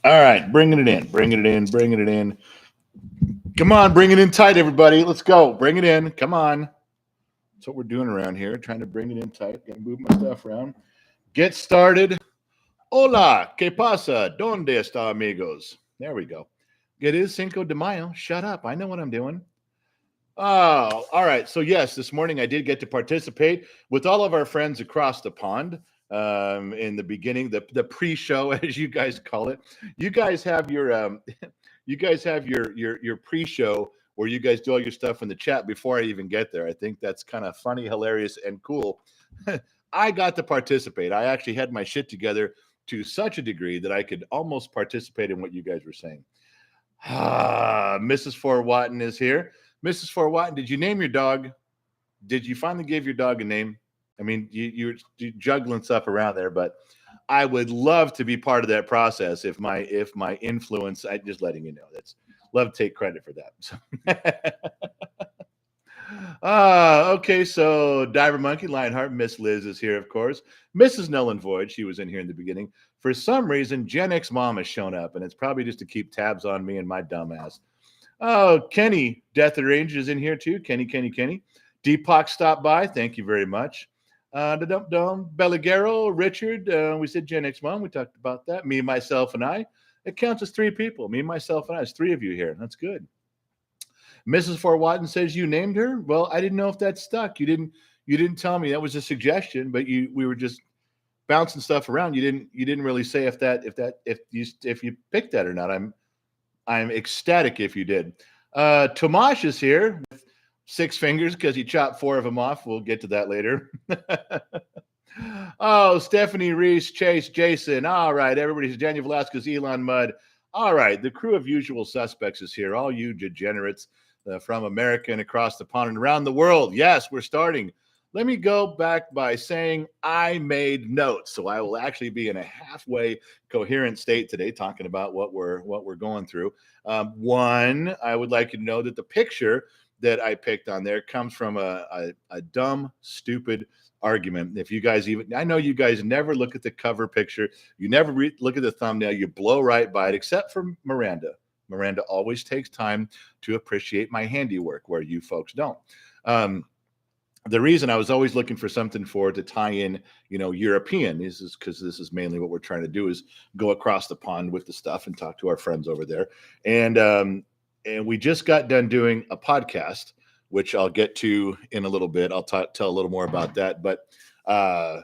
All right, bringing it in, bringing it in, bringing it in. Come on, bring it in tight, everybody. Let's go. Bring it in. Come on. That's what we're doing around here, trying to bring it in tight. Got to move my stuff around. Get started. Hola, ¿qué pasa? ¿Dónde está, amigos? There we go. It is Cinco de Mayo. Shut up. I know what I'm doing. Oh, all right. So, yes, this morning I did get to participate with all of our friends across the pond in the beginning, the pre-show, as you guys call it. You guys have your you guys have your pre-show where you guys do all your stuff in the chat before I even get there. I think that's kind of funny, hilarious, and cool. I got to participate. I actually had my shit together to such a degree that I could almost participate in what you guys were saying. Mrs. Fort Watton is here. Mrs. Fort Watton, did you name your dog? Did you finally give your dog a name? I mean, you're juggling stuff around there, but I would love to be part of that process if my influence, I just letting you know, that's love to take credit for that. Okay, so Diver Monkey, Lionheart, Miss Liz is here, of course. Mrs. Null and Void, she was in here in the beginning. For some reason, Gen X Mom has shown up, and it's probably just to keep tabs on me and my dumbass. Oh, Kenny, Death of Range is in here too. Kenny. Deepak stopped by. Thank you very much. Belligero, Richard, we said Gen X Mom. We talked about that. Me, myself, and I. It counts as 3 people. Me, myself, and I. It's 3 of you here. That's good. Mrs. Fort Watton says you named her. Well, I didn't know if that stuck. You didn't tell me. That was a suggestion, but we were just bouncing stuff around. You didn't really say if you picked that or not. I'm ecstatic if you did. Tomash is here with 6 fingers because he chopped 4 of them off. We'll get to that later. Oh, Stephanie Reese, Chase, Jason. All right, everybody's Daniel Velasquez, Elon Mudd. All right, the crew of usual suspects is here. All you degenerates from America and across the pond and around the world. Yes, we're starting. Let me go back by saying I made notes, so I will actually be in a halfway coherent state today, talking about what we're going through. One, I would like you to know that the picture that I picked on there comes from a dumb, stupid argument. If you guys I know you guys never look at the cover picture, you never look at the thumbnail, you blow right by it, except for Miranda. Miranda always takes time to appreciate my handiwork, where you folks don't. The reason I was always looking for something to tie in, European is because this is mainly what we're trying to do, is go across the pond with the stuff and talk to our friends over there. And we just got done doing a podcast, which I'll get to in a little bit. I'll tell a little more about that. But I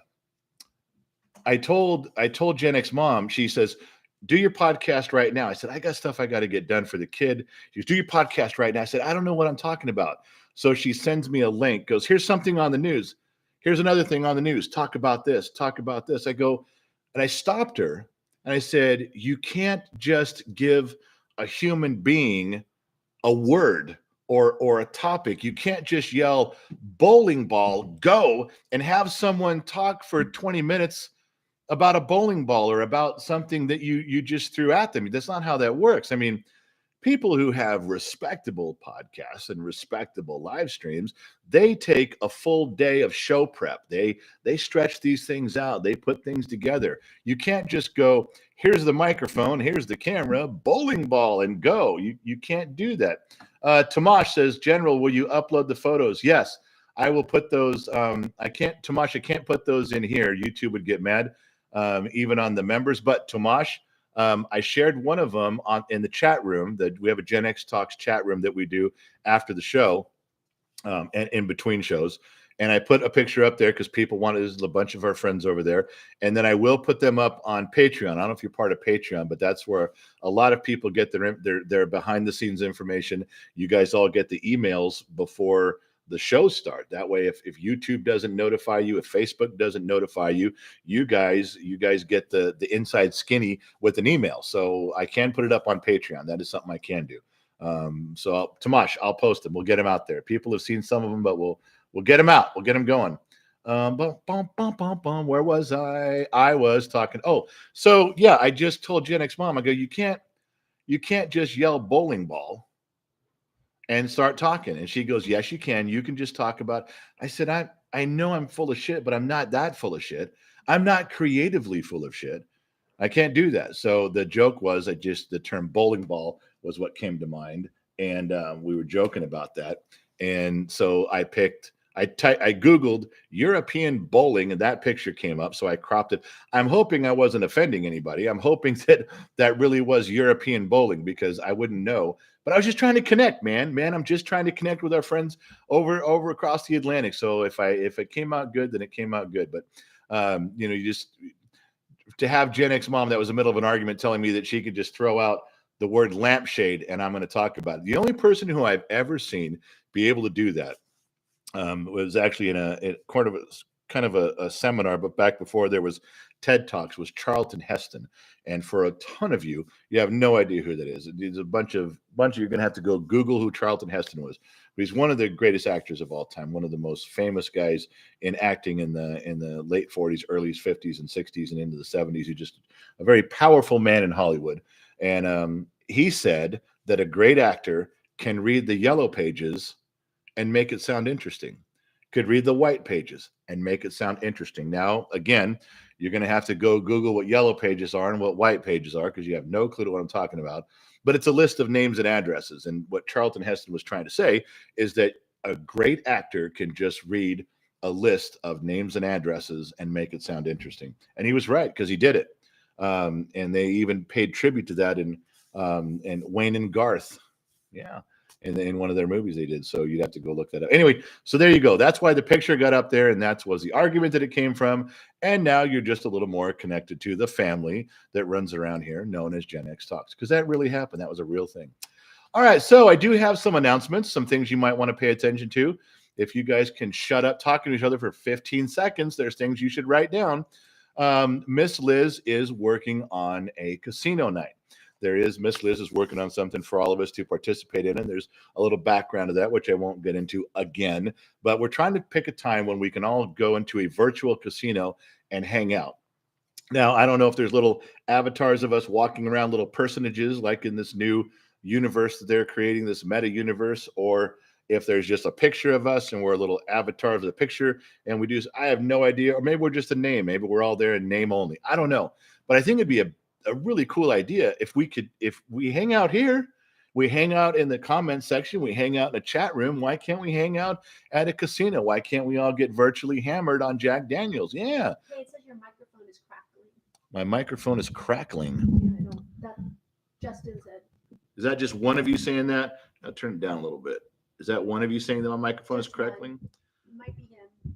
told Gen X Mom, she says, do your podcast right now. I said, I got stuff I got to get done for the kid. She goes, do your podcast right now. I said, I don't know what I'm talking about. So she sends me a link, goes, here's something on the news. Here's another thing on the news. Talk about this. I go, and I stopped her and I said, you can't just give a human being a word or a topic. You can't just yell bowling ball, go, and have someone talk for 20 minutes about a bowling ball or about something that you just threw at them. That's not how that works. I mean, people who have respectable podcasts and respectable live streams, they take a full day of show prep. They stretch these things out. They put things together. You can't just go, here's the microphone, here's the camera, bowling ball, and go. You can't do that. Tomash says, General, will you upload the photos? Yes, I will put those. I can't put those in here. YouTube would get mad, even on the members. But Tomash, I shared one of them in the chat room. That we have a Gen X Talks chat room that we do after the show, and in between shows. And I put a picture up there because people wanted. There's a bunch of our friends over there, and then I will put them up on Patreon. I don't know if you're part of Patreon, but that's where a lot of people get their behind the scenes information. You guys all get the emails before the shows start. That way, if YouTube doesn't notify you, if Facebook doesn't notify you, you guys get the inside skinny with an email. So I can put it up on Patreon. That is something I can do. So Tomash, I'll post them. We'll get them out there. People have seen some of them, but we'll get them out. We'll get them going. Where was I? I was talking. Oh, so yeah, I just told Gen X Mom, I go, you can't just yell bowling ball and start talking. And she goes, yes, you can. You can just talk about. I said, I know I'm full of shit, but I'm not that full of shit. I'm not creatively full of shit. I can't do that. So the joke was, the term bowling ball was what came to mind, and we were joking about that. And so I googled European bowling, and that picture came up. So I cropped it. I'm hoping I wasn't offending anybody. I'm hoping that that really was European bowling, because I wouldn't know. But I was just trying to connect, man. I'm just trying to connect with our friends over across the Atlantic. So if it came out good, then it came out good. But you just to have Gen X mom that was in the middle of an argument telling me that she could just throw out the word lampshade and I'm going to talk about it. The only person who I've ever seen be able to do that was actually in kind of a seminar, but back before there was TED Talks, was Charlton Heston. And for a ton of you, you have no idea who that is. There's a bunch of you're going to have to go Google who Charlton Heston was. But he's one of the greatest actors of all time, one of the most famous guys in acting in the late 40s, early 50s, and 60s, and into the 70s. He's just a very powerful man in Hollywood. And he said that a great actor can read the yellow pages and make it sound interesting, could read the white pages and make it sound interesting. Now, again, you're going to have to go Google what yellow pages are and what white pages are, because you have no clue what I'm talking about. But it's a list of names and addresses. And what Charlton Heston was trying to say is that a great actor can just read a list of names and addresses and make it sound interesting. And he was right, because he did it. And they even paid tribute to that in Wayne and Garth. Yeah. In one of their movies they did. So you'd have to go look that up. Anyway, so there you go. That's why the picture got up there, and that was the argument that it came from. And now you're just a little more connected to the family that runs around here, known as Gen X Talks, because that really happened. That was a real thing. All right, so I do have some announcements, some things you might want to pay attention to. If you guys can shut up talking to each other for 15 seconds, there's things you should write down. Miss Liz is working on a casino night. Miss Liz is working on something for all of us to participate in. And there's a little background of that, which I won't get into again, but we're trying to pick a time when we can all go into a virtual casino and hang out. Now, I don't know if there's little avatars of us walking around, little personages like in this new universe that they're creating, this meta universe, or if there's just a picture of us and we're a little avatar of the picture and we do, I have no idea. Or maybe we're just a name. Maybe we're all there in name only. I don't know. But I think it'd be a really cool idea if we hang out here, we hang out in the comment section, we hang out in a chat room. Why can't we hang out at a casino? Why can't we all get virtually hammered on Jack Daniels? Yeah. Hey, it says your microphone is crackling. My microphone is crackling. Yeah, I know. That Justin said. Is that just one of you saying that? I'll turn it down a little bit. Is that one of you saying that my microphone is crackling? Might be him.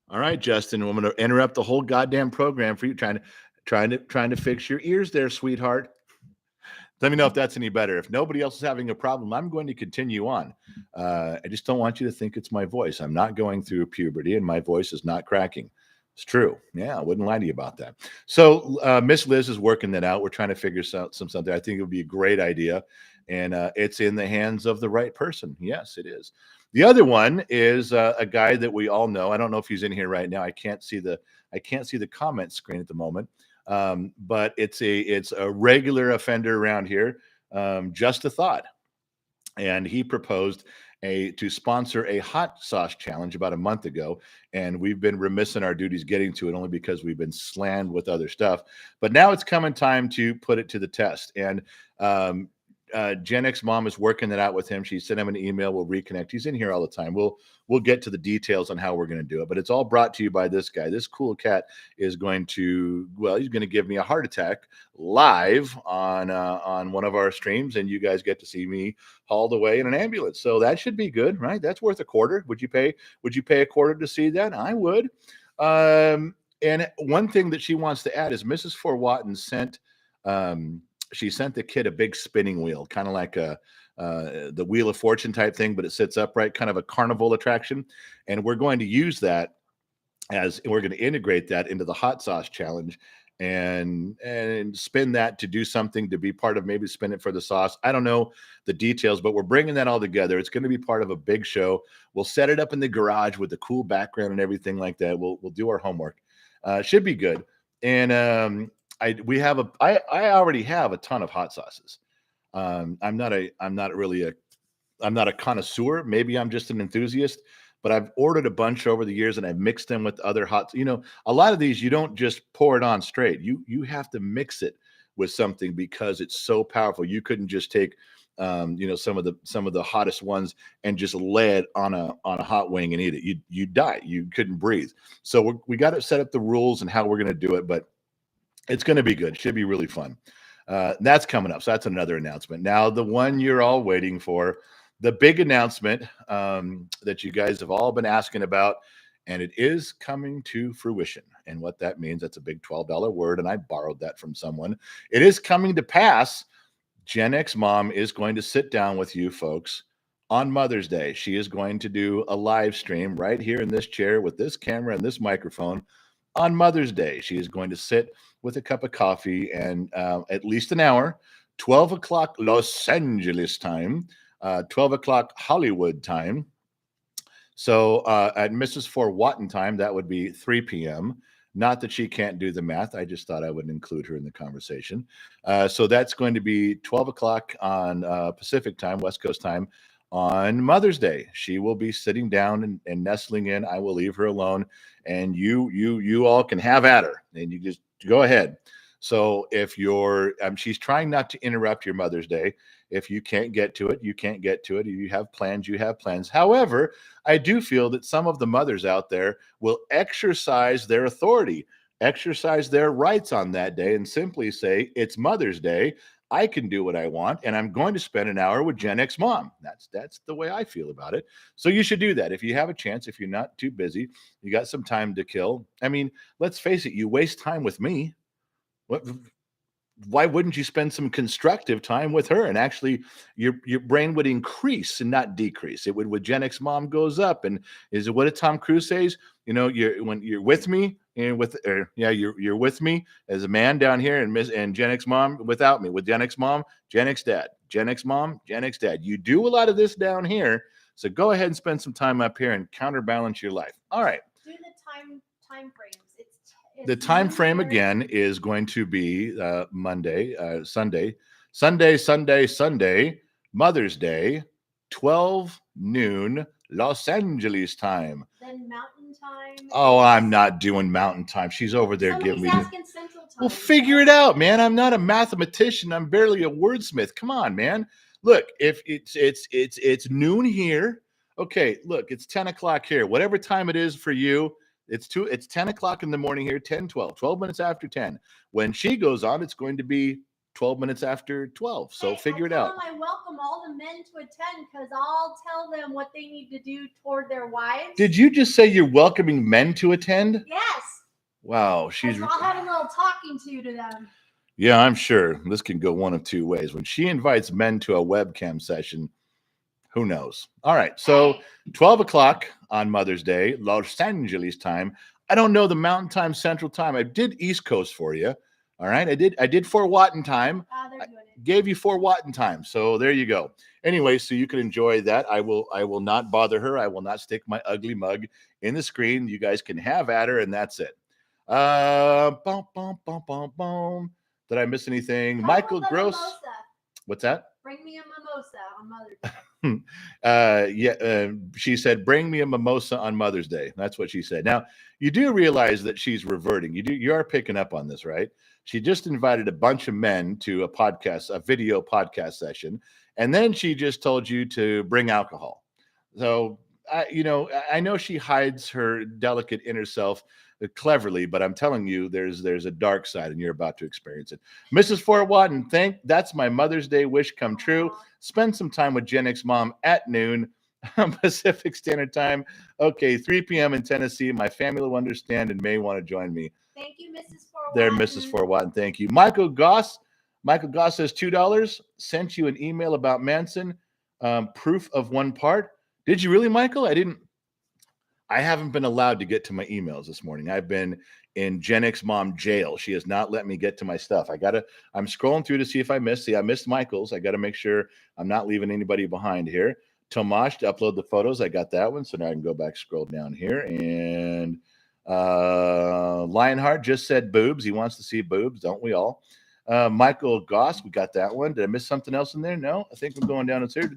All right, Justin, I'm going to interrupt the whole goddamn program for you trying to fix your ears there, sweetheart. Let me know if that's any better. If nobody else is having a problem, I'm going to continue on. I just don't want you to think it's my voice. I'm not going through puberty, and my voice is not cracking. It's true. Yeah, I wouldn't lie to you about that. So Miss Liz is working that out. We're trying to figure out something. I think it would be a great idea, and it's in the hands of the right person. Yes, it is. The other one is a guy that we all know. I don't know if he's in here right now. I can't see the comment screen at the moment. But it's a regular offender around here. Just a thought. And he proposed to sponsor a hot sauce challenge about a month ago. And we've been remiss in our duties getting to it only because we've been slammed with other stuff. But now it's coming time to put it to the test. And Gen X mom is working that out with him. She sent him an email. We'll reconnect. He's in here all the time. We'll get to the details on how we're going to do it. But it's all brought to you by this guy. This cool cat is going to, he's going to give me a heart attack live on one of our streams, and you guys get to see me hauled away in an ambulance. So that should be good, right? That's worth a quarter. Would you pay a quarter to see that? I would. And one thing that she wants to add is Mrs. Forwatton sent the kid a big spinning wheel, kind of like the Wheel of Fortune type thing, but it sits upright, kind of a carnival attraction. And we're going to use that we're going to integrate that into the hot sauce challenge and spin that to do something, to be part of, maybe spin it for the sauce. I don't know the details, but we're bringing that all together. It's going to be part of a big show. We'll set it up in the garage with the cool background and everything like that. We'll do our homework. Should be good. And I already have a ton of hot sauces. I'm not a connoisseur. Maybe I'm just an enthusiast, but I've ordered a bunch over the years and I've mixed them with other hot. A lot of these you don't just pour it on straight. You have to mix it with something because it's so powerful. You couldn't just take some of the hottest ones and just lay it on a hot wing and eat it. You die. You couldn't breathe. So we got to set up the rules and how we're going to do it, but it's going to be good. Should be really fun. That's coming up. So that's another announcement. Now, the one you're all waiting for, the big announcement that you guys have all been asking about, and it is coming to fruition. And what that means, that's a big $12 word, and I borrowed that from someone. It is coming to pass. Gen X Mom is going to sit down with you folks on Mother's Day. She is going to do a live stream right here in this chair with this camera and this microphone on Mother's Day. She is going to sit with a cup of coffee and at least an hour, 12 o'clock Los Angeles time, 12 o'clock Hollywood time. So at Mrs. Fort Watton time, that would be 3 p.m. Not that she can't do the math. I just thought I would include her in the conversation. So that's going to be 12 o'clock on Pacific time, West Coast time, on Mother's Day. She will be sitting down and nestling in. I will leave her alone, and you all can have at her, and you just go ahead. So if she's trying not to interrupt your Mother's Day. If you can't get to it, you can't get to it. If you have plans, you have plans. However, I do feel that some of the mothers out there will exercise their authority, exercise their rights on that day, and simply say, it's Mother's Day. I can do what I want, and I'm going to spend an hour with Gen X Mom. That's the way I feel about it. So you should do that. If you have a chance, if you're not too busy, you got some time to kill. I mean, let's face it, you waste time with me. Why wouldn't you spend some constructive time with her? And actually, your brain would increase and not decrease. It would, with Gen X Mom goes up. And is it what did Tom Cruise says? When you're with me and you're with me as a man down here, and Gen X Mom without me. With Gen X Mom, Gen X Dad, Gen X Mom, Gen X Dad. You do a lot of this down here, so go ahead and spend some time up here and counterbalance your life. All right. Do the time frames. The time frame again is going to be Sunday, Mother's Day, 12 noon, Los Angeles time. Then Mountain time. Oh, I'm not doing Mountain time. She's over there giving me. Asking Central time. Well, figure it out, man. I'm not a mathematician. I'm barely a wordsmith. Come on, man. Look, if it's noon here. Okay, look, it's 10 o'clock here. Whatever time it is for you. It's 10 o'clock in the morning here, 12 minutes after 10. When she goes on, it's going to be 12 minutes after 12. So figure it out. I welcome all the men to attend because I'll tell them what they need to do toward their wives. Did you just say you're welcoming men to attend? Yes. Wow. I'll have a little talking to them. Yeah, I'm sure this can go one of two ways. When she invites men to a webcam session, who knows? All right. So 12 o'clock on Mother's Day, Los Angeles time. I don't know the Mountain Time, Central Time. I did East Coast for you. All right. I did Fort Watton time. They're doing it. Gave you Fort Watton time. So there you go. Anyway, so you can enjoy that. I will not bother her. I will not stick my ugly mug in the screen. You guys can have at her, and that's it. Boom, boom, boom, boom, boom. Did I miss anything? Michael Gross. Mimosa. What's that? Bring me a mimosa on Mother's Day. She said, bring me a mimosa on Mother's Day. That's what she said. Now, you do realize that she's reverting. You are picking up on this, right? She just invited a bunch of men to a video podcast session. And then she just told you to bring alcohol. So, I know she hides her delicate inner self cleverly, but I'm telling you, there's a dark side, and you're about to experience it. Mrs. Fort Watton, that's my Mother's Day wish come true. Spend some time with Gen X Mom at noon Pacific Standard Time. Okay, 3 p.m. in Tennessee. My family will understand and may want to join me. Thank you, Mrs. Fort Watton. There, Mrs. Fort Watton. Thank you. Michael Goss says $2. Sent you an email about Manson. Proof of one part. Did you really, Michael? I haven't been allowed to get to my emails this morning. I've been in Gen X Mom jail. She has not let me get to my stuff. I'm scrolling through to see if I missed. I missed Michael's. I got to make sure I'm not leaving anybody behind here. Tomash to upload the photos. I got that one. So now I can go back, scroll down here. And Lionheart just said boobs. He wants to see boobs. Don't we all? Michael Goss, we got that one. Did I miss something else in there? No, I think I'm going down. It's here.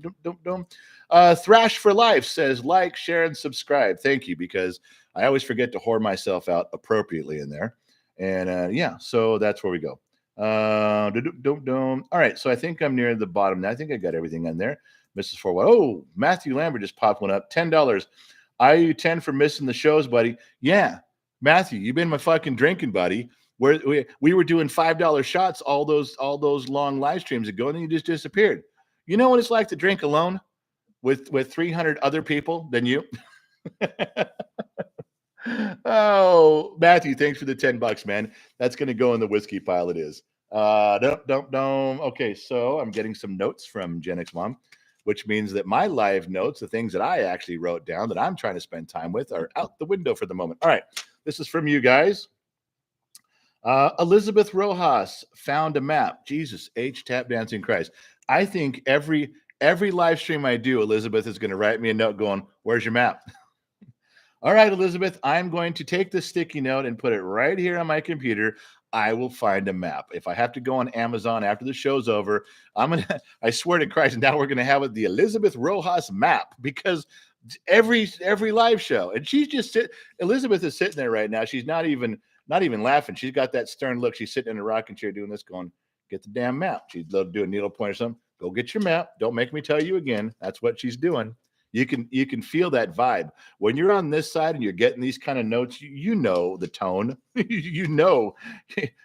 Thrash for Life says like, share, and subscribe. Thank you, because I always forget to whore myself out appropriately in there. And yeah, so that's where we go. All right, so I think I'm near the bottom now. I think I got everything in there. Mrs. Forward. Oh, Matthew Lambert just popped one up. $10. IU10 for missing the shows, buddy. Yeah, Matthew, you've been my fucking drinking buddy. We were doing $5 shots all those long live streams ago, and then you just disappeared. You know what it's like to drink alone with 300 other people than you? Oh, Matthew, thanks for the $10, man. That's going to go in the whiskey pile. It is. Don't. Okay, so I'm getting some notes from Gen X Mom, which means that my live notes, the things that I actually wrote down that I'm trying to spend time with, are out the window for the moment. All right, this is from you guys. Elizabeth Rojas found a map. Jesus, H tap dancing Christ. I think every live stream I do, Elizabeth is going to write me a note going, "Where's your map?" All right, Elizabeth, I'm going to take this sticky note and put it right here on my computer. I will find a map. If I have to go on Amazon after the show's over, I swear to Christ, now we're gonna have the Elizabeth Rojas map, because every live show, and Elizabeth is sitting there right now. She's not even laughing. She's got that stern look. She's sitting in a rocking chair doing this, going, "Get the damn map." She's doing needlepoint or something. Go get your map. Don't make me tell you again. That's what she's doing. You can feel that vibe when you're on this side and you're getting these kind of notes. You know the tone. you know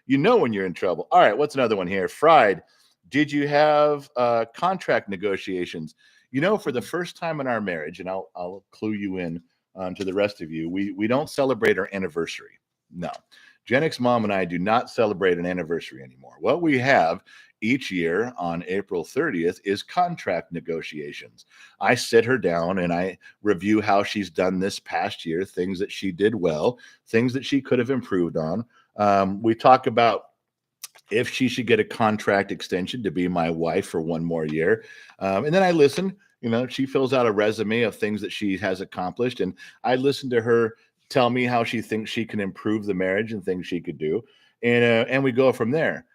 when you're in trouble. All right, what's another one here? Fried. Did you have contract negotiations? You know, for the first time in our marriage, and I'll clue you in to the rest of you. We don't celebrate our anniversary. No, Gen X Mom and I do not celebrate an anniversary anymore. What we have each year on April 30th is contract negotiations. I sit her down and I review how she's done this past year, things that she did well, things that she could have improved on. We talk about if she should get a contract extension to be my wife for one more year. And then I listen. You know, she fills out a resume of things that she has accomplished, and I listen to her tell me how she thinks she can improve the marriage and things she could do, and we go from there.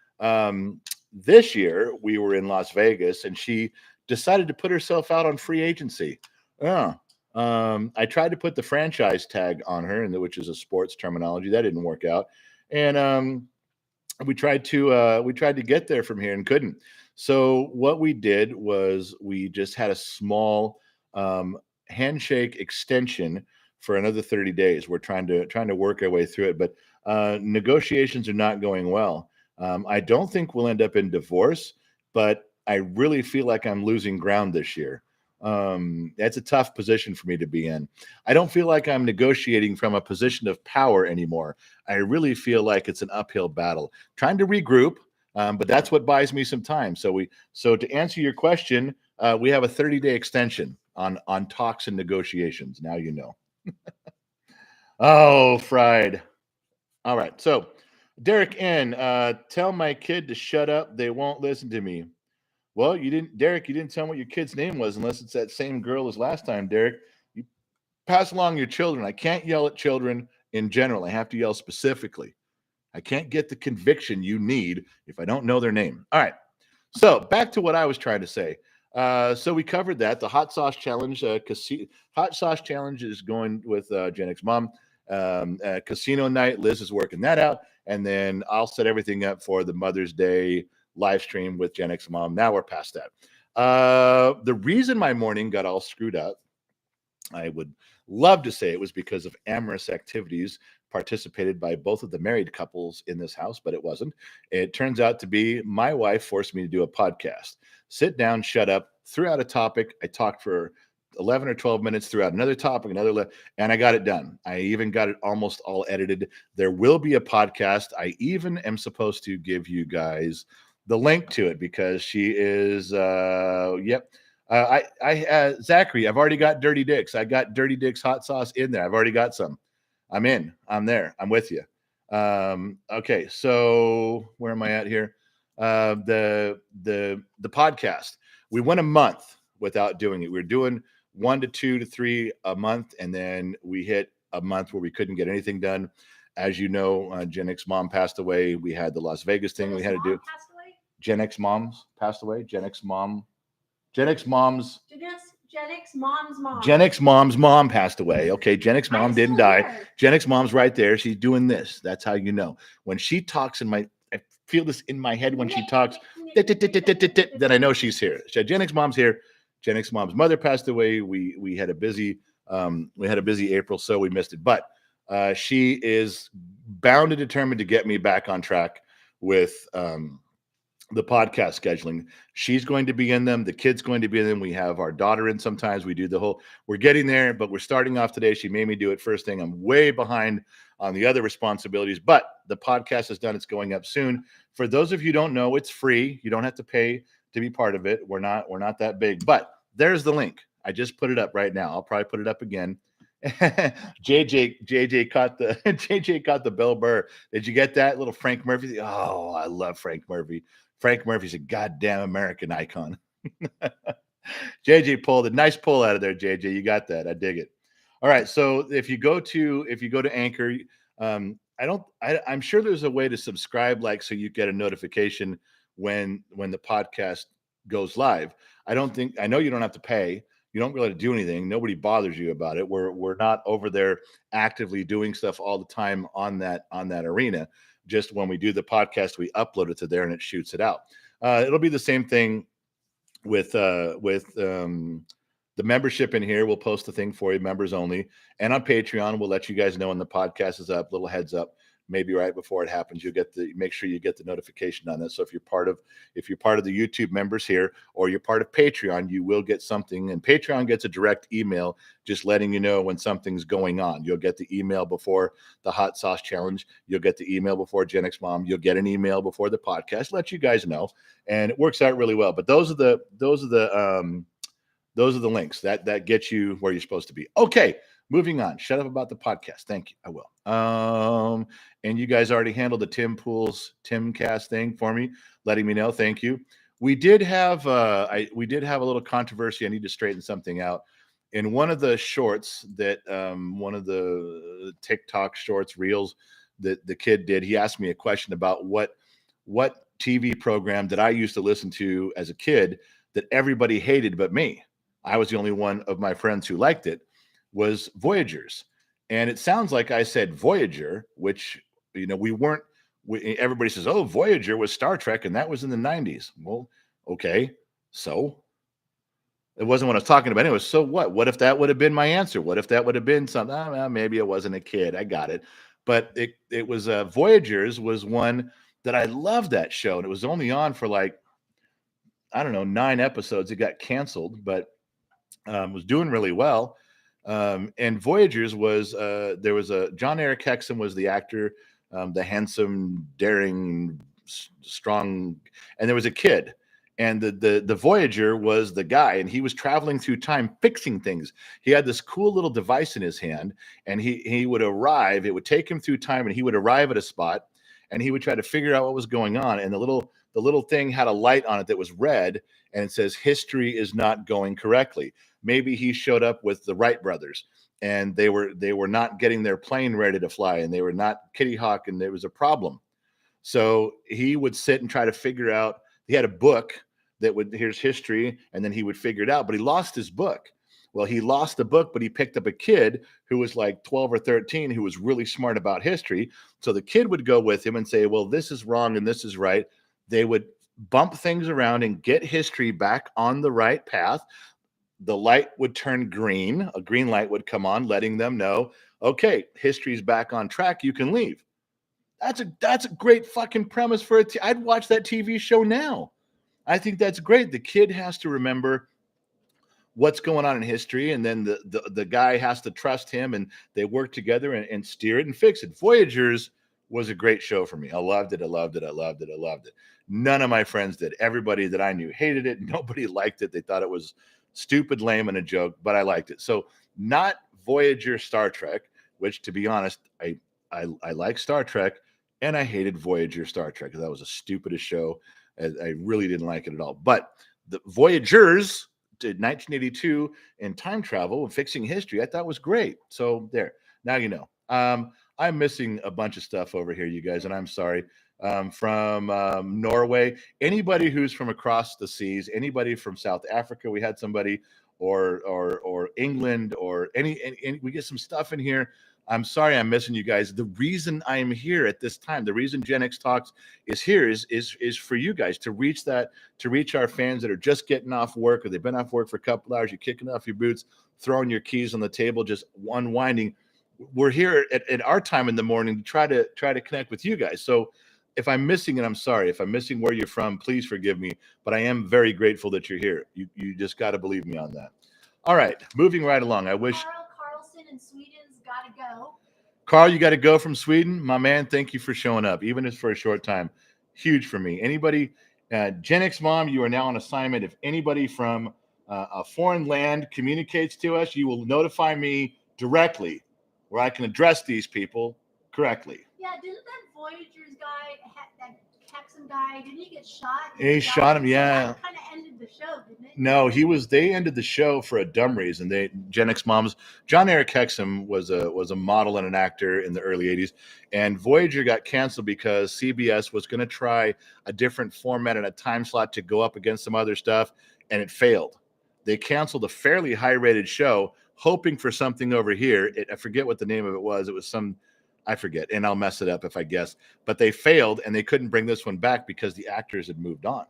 This year we were in Las Vegas, and she decided to put herself out on free agency. I tried to put the franchise tag on her, which is a sports terminology. That didn't work out, and we tried to get there from here and couldn't. So what we did was we just had a small handshake extension for another 30 days. We're trying to work our way through it, but negotiations are not going well. I don't think we'll end up in divorce, but I really feel like I'm losing ground this year. That's a tough position for me to be in. I don't feel like I'm negotiating from a position of power anymore. I really feel like it's an uphill battle. Trying to regroup, but that's what buys me some time. So to answer your question, we have a 30-day extension on talks and negotiations. Now you know. Oh, fried. All right. So Derek N, tell my kid to shut up. They won't listen to me. Well, Derek, you didn't tell me what your kid's name was, unless it's that same girl as last time, Derek. You pass along your children. I can't yell at children in general. I have to yell specifically. I can't get the conviction you need if I don't know their name. All right. So back to what I was trying to say. So we covered that. The hot sauce challenge, hot sauce challenge is going with Gen X Mom. Casino night, Liz is working that out. And then I'll set everything up for the Mother's Day live stream with Gen X Mom. Now we're past that. The reason my morning got all screwed up, I would love to say it was because of amorous activities participated by both of the married couples in this house, but it wasn't. It turns out to be my wife forced me to do a podcast. Sit down, shut up, threw out a topic. I talked for 11 or 12 minutes, threw out another topic, and I got it done. I even got it almost all edited. There will be a podcast. I even am supposed to give you guys the link to it because she is, Zachary, I've already got Dirty Dicks. I got Dirty Dicks hot sauce in there. I've already got some. I'm in. I'm there. I'm with you. Okay, so where am I at here? The podcast. We went a month without doing it. We were doing 1 to 2 to 3 a month, and then we hit a month where we couldn't get anything done. As you know, Gen X mom passed away. We had the Las Vegas thing we had to do. Passed away? Gen X moms passed away. Gen X moms. Gen X mom's mom passed away. Okay, Gen X mom didn't die. Here. Gen X mom's right there. She's doing this. That's how you know. When she talks I feel this in my head when she talks, then I know she's here. So Gen X mom's here. Gen X mom's mother passed away. We had a busy April, so we missed it. But she is bound and determined to get me back on track with the podcast scheduling. She's going to be in them. The kid's going to be in them. We have our daughter in sometimes. We do we're getting there, but we're starting off today. She made me do it first thing. I'm way behind on the other responsibilities, but the podcast is done. It's going up soon. For those of you who don't know, it's free. You don't have to pay to be part of it. We're not that big, but there's the link. I just put it up right now. I'll probably put it up again. JJ caught the Bill Burr. Did you get that little Frank Murphy? Oh, I love Frank Murphy. Frank Murphy's a goddamn American icon. JJ pulled a nice pull out of there. JJ, you got that. I dig it. All right. So if you go to Anchor, I'm sure there's a way to subscribe, so you get a notification when the podcast goes live. I know you don't have to pay. You don't really do anything. Nobody bothers you about it. We're not over there actively doing stuff all the time on that arena. Just when we do the podcast, we upload it to there and it shoots it out. It'll be the same thing with the membership in here. We'll post the thing for you, members only, and on Patreon, we'll let you guys know when the podcast is up. Little heads up. Maybe right before it happens, you'll make sure you get the notification on that. So if you're part of the YouTube members here, or you're part of Patreon, you will get something. And Patreon gets a direct email just letting you know when something's going on. You'll get the email before the hot sauce challenge. You'll get the email before Gen X Mom. You'll get an email before the podcast. Let you guys know, and it works out really well. But those are the links that get you where you're supposed to be. Okay. Moving on. Shut up about the podcast. Thank you. I will. And you guys already handled the Tim Pool's Timcast thing for me, letting me know. Thank you. We did have a little controversy. I need to straighten something out. In one of the shorts that one of the TikTok shorts reels that the kid did, he asked me a question about what TV program that I used to listen to as a kid that everybody hated but me. I was the only one of my friends who liked it. Was Voyagers. And it sounds like I said Voyager, which, we weren't. Everybody says, oh, Voyager was Star Trek, and that was in the 90s. Well, okay. So it wasn't what I was talking about anyway. So what? What if that would have been my answer? What if that would have been something? Well, maybe it wasn't a kid. I got it. But it was Voyagers was one that I loved that show. And it was only on for 9 episodes. It got canceled, but was doing really well. And Voyagers was there was John Eric Hexum was the actor, the handsome, daring, strong, and there was a kid, and the Voyager was the guy, and he was traveling through time fixing things. He had this cool little device in his hand, and he would arrive. It would take him through time, and he would arrive at a spot, and he would try to figure out what was going on. And the little thing had a light on it that was red, and it says history is not going correctly. Maybe he showed up with the Wright brothers, and they were not getting their plane ready to fly, and they were not Kitty Hawk, and there was a problem. So he would sit and try to figure out. He had a book here's history, and then he would figure it out, but he lost his book. Well, he lost the book, but he picked up a kid who was like 12 or 13 who was really smart about history. So the kid would go with him and say, well, this is wrong and this is right. They would bump things around and get history back on the right path. The light would turn green. A green light would come on, letting them know, okay, history's back on track. You can leave. That's a great fucking premise for it. I'd watch that TV show now. I think that's great. The kid has to remember what's going on in history, and then the guy has to trust him, and they work together and steer it and fix it. Voyagers was a great show for me. I loved it. None of my friends did. Everybody that I knew hated it. Nobody liked it. They thought it was stupid, lame, and a joke, but I liked it. So not Voyager Star Trek, which, to be honest, I like Star Trek, and I hated Voyager Star Trek because that was the stupidest show. I really didn't like it at all. But the Voyagers did 1982 in time travel and fixing history. I thought was great. So there. Now you know. I'm missing a bunch of stuff over here, you guys, and I'm sorry. From Norway, anybody who's from across the seas, anybody from South Africa, we had somebody, or England, or any we get some stuff in here. I'm sorry I'm missing you guys. The reason I'm here at this time, the reason Gen X Talks is here is for you guys to reach our fans that are just getting off work, or they've been off work for a couple hours, you're kicking off your boots, throwing your keys on the table, just unwinding. We're here at our time in the morning to try to connect with you guys. So if I'm missing it, I'm sorry. If I'm missing where you're from, please forgive me. But I am very grateful that you're here. You just got to believe me on that. All right, moving right along. I wish Carl Carlson in Sweden's got to go. Carl, you got to go from Sweden, my man. Thank you for showing up, even if it's for a short time. Huge for me. Anybody, Gen X Mom, you are now on assignment. If anybody from a foreign land communicates to us, you will notify me directly, where I can address these people correctly. Yeah, didn't that Voyagers guy, that Texan guy, didn't he get shot? He shot him, yeah. That kind of ended the show, didn't it? No, they ended the show for a dumb reason. Gen X Moms, John Eric Hexum was a model and an actor in the early 80s, and Voyager got canceled because CBS was going to try a different format and a time slot to go up against some other stuff, and it failed. They canceled a fairly high-rated show, hoping for something over here. I forget what the name of it was. It was some, I forget, and I'll mess it up if I guess. But they failed, and they couldn't bring this one back because the actors had moved on.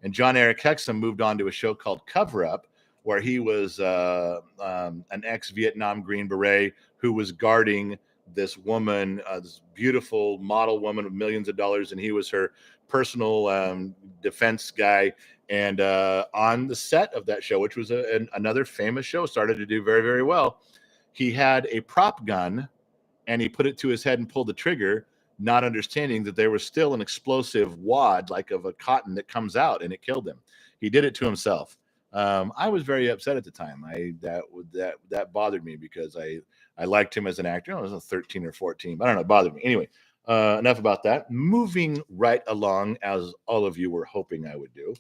And John Eric Hexum moved on to a show called Cover Up, where he was an ex-Vietnam Green Beret who was guarding this woman, this beautiful model woman with millions of dollars, and he was her personal defense guy. And on the set of that show, which was another famous show, started to do very, very well, he had a prop gun, and he put it to his head and pulled the trigger, not understanding that there was still an explosive wad, like of a cotton, that comes out, and it killed him. He did it to himself. I was very upset at the time. That bothered me because I liked him as an actor. I was 13 or 14. I don't know. It bothered me. Anyway, enough about that. Moving right along, as all of you were hoping I would do.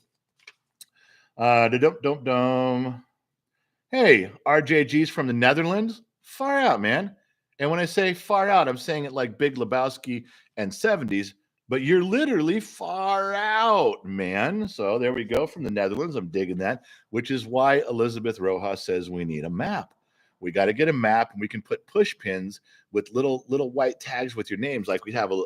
Hey, RJG's from the Netherlands. Far out, man. And when I say far out, I'm saying it like Big Lebowski and 70s, but you're literally far out, man. So there we go, from the Netherlands. I'm digging that, which is why Elizabeth Rojas says we need a map. We got to get a map, and we can put push pins with little white tags with your names. Like we have a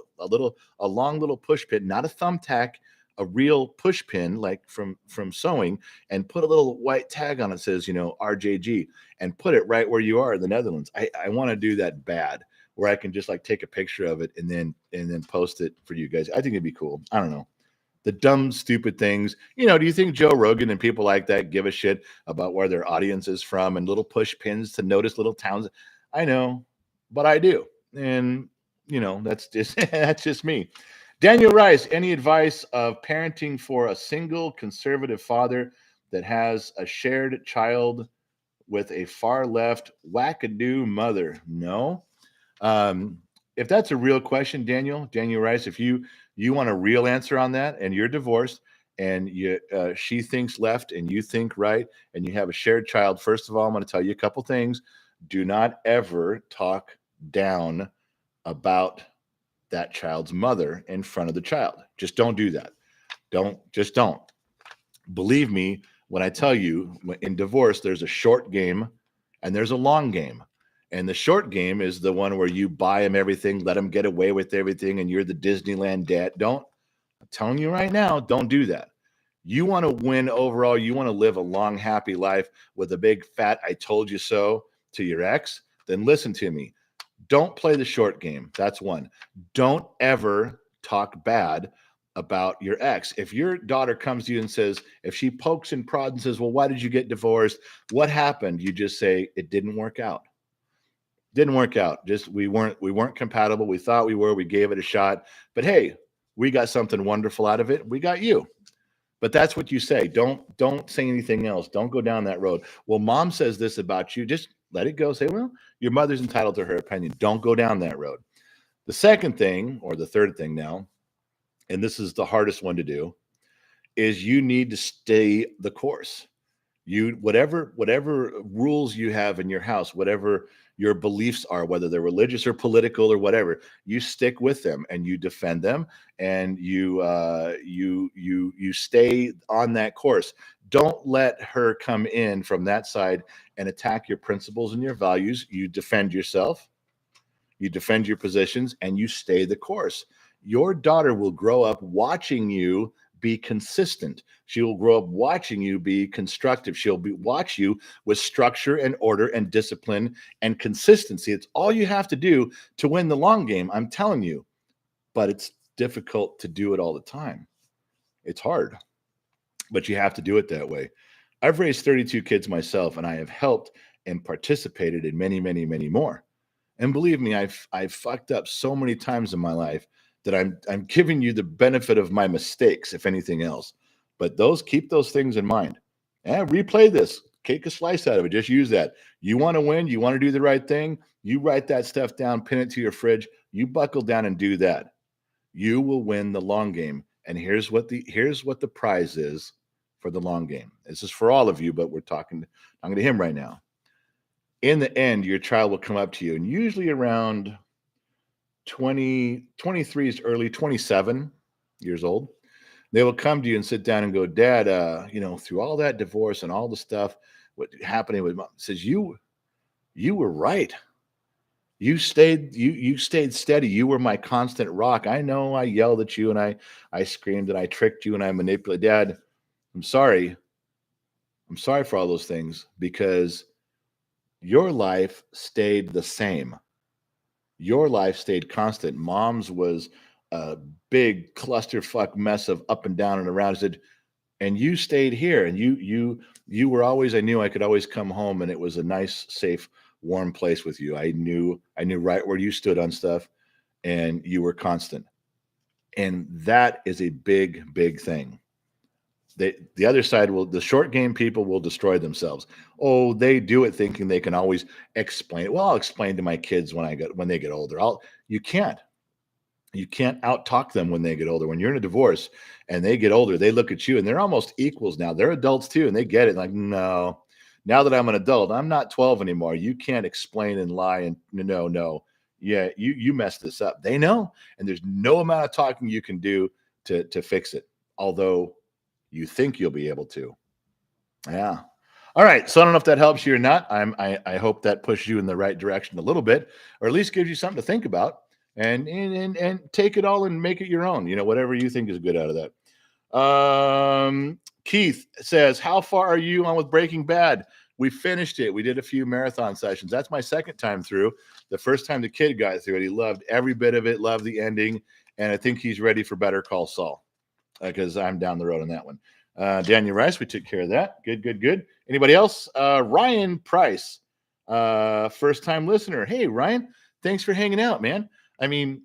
long little push pin, not a thumbtack, a real push pin, like from sewing, and put a little white tag on it that says, RJG, and put it right where you are in the Netherlands. I want to do that bad, where I can just like take a picture of it and then post it for you guys. I think it'd be cool. I don't know. The dumb, stupid things. Do you think Joe Rogan and people like that give a shit about where their audience is from and little push pins to notice little towns? I know, but I do. And, that's just me. Daniel Rice, any advice of parenting for a single conservative father that has a shared child with a far left wackadoo mother? No. If that's a real question, Daniel Rice, if you want a real answer on that, and you're divorced, and she thinks left and you think right, and you have a shared child, first of all, I'm going to tell you a couple things. Do not ever talk down about that child's mother in front of the child. Just don't do that. Don't. Believe me when I tell you, in divorce, there's a short game and there's a long game. And the short game is the one where you buy them everything, let them get away with everything, and you're the Disneyland dad. I'm telling you right now, don't do that. You want to win overall. You want to live a long, happy life with a big fat "I told you so" to your ex. Then listen to me. Don't play the short game. That's one. Don't ever talk bad about your ex. If your daughter comes to you and says, if she pokes and prods and says, well, why did you get divorced? What happened? You just say, it didn't work out. Didn't work out. Just we weren't compatible. We thought we were. We gave it a shot. But hey, we got something wonderful out of it. We got you. But that's what you say. Don't say anything else. Don't go down that road. Well, mom says this about you. Just let it go. Say, well, your mother's entitled to her opinion. Don't go down that road. The second thing, or the third thing now, and this is the hardest one to do, is you need to stay the course. You whatever rules you have in your house, whatever your beliefs are, whether they're religious or political or whatever, you stick with them and you defend them, and you stay on that course. Don't let her come in from that side and attack your principles and your values. You defend yourself, you defend your positions, and you stay the course. Your daughter will grow up watching you be consistent. She will grow up watching you be constructive. Watch you with structure and order and discipline and consistency. It's all you have to do to win the long game. I'm telling you, but it's difficult to do it all the time. It's hard, but you have to do it that way. I've raised 32 kids myself, and I have helped and participated in many, many, many more. And believe me, I've fucked up so many times in my life that I'm giving you the benefit of my mistakes, if anything else. But keep those things in mind. And replay this. Take a slice out of it. Just use that. You want to win, you want to do the right thing, you write that stuff down, pin it to your fridge, you buckle down and do that. You will win the long game. And here's what the prize is for the long game. This is for all of you, but we're talking to him right now. In the end, your child will come up to you, and usually around 20, 23 is early, 27 years old. They will come to you and sit down and go, Dad, through all that divorce and all the stuff, what happening with Mom, says, you were right. You stayed steady. You were my constant rock. I know I yelled at you and I screamed and I tricked you and I manipulated. Dad, I'm sorry. I'm sorry for all those things, because your life stayed the same. Your life stayed constant. Mom's was a big clusterfuck mess of up and down and around. I said, and you stayed here, and you were always, I knew I could always come home, and it was a nice, safe, warm place with you. I knew right where you stood on stuff, and you were constant. And that is a big, big thing. The other side the short game people will destroy themselves. Oh, they do it thinking they can always explain it. Well, I'll explain to my kids when they get older. You can't out talk them when they get older. When you're in a divorce and they get older, they look at you and they're almost equals now. They're adults too, and they get it. Like, no, now that I'm an adult, I'm not 12 anymore. You can't explain and lie and no. Yeah, you messed this up. They know, and there's no amount of talking you can do to fix it. Although you think you'll be able to. Yeah. All right. So I don't know if that helps you or not. I hope that pushes you in the right direction a little bit, or at least gives you something to think about, and take it all and make it your own. Whatever you think is good out of that. Keith says, how far are you on with Breaking Bad? We finished it. We did a few marathon sessions. That's my second time through. The first time the kid got through it, he loved every bit of it, loved the ending, and I think he's ready for Better Call Saul, because I'm down the road on that one. Daniel Rice, we took care of that. Good. Anybody else? Ryan Price, first-time listener. Hey, Ryan, thanks for hanging out, man. I mean,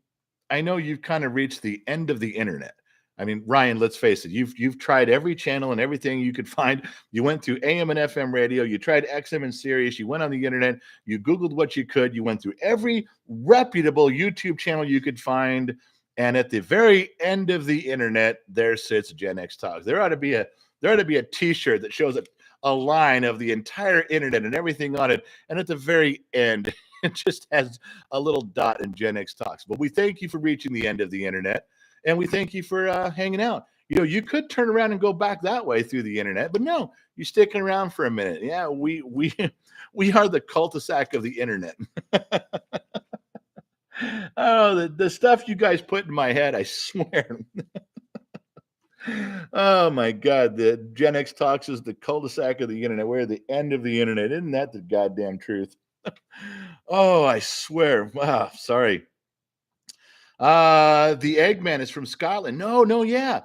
I know you've kind of reached the end of the internet. I mean, Ryan, let's face it. You've tried every channel and everything you could find. You went through AM and FM radio. You tried XM and Sirius. You went on the internet. You Googled what you could. You went through every reputable YouTube channel you could find. And at the very end of the internet, there sits Gen X Talks. There ought to be a T-shirt that shows a line of the entire internet and everything on it. And at the very end, it just has a little dot in Gen X Talks. But we thank you for reaching the end of the internet, and we thank you for hanging out. You could turn around and go back that way through the internet, but no, you're sticking around for a minute. Yeah, we are the cul-de-sac of the internet. Oh, the stuff you guys put in my head, I swear. Oh my God, the Gen X Talks is the cul-de-sac of the internet. We're the end of the internet. Isn't that the goddamn truth? Oh, I swear. Wow, sorry. The Eggman is from Scotland. No, yeah.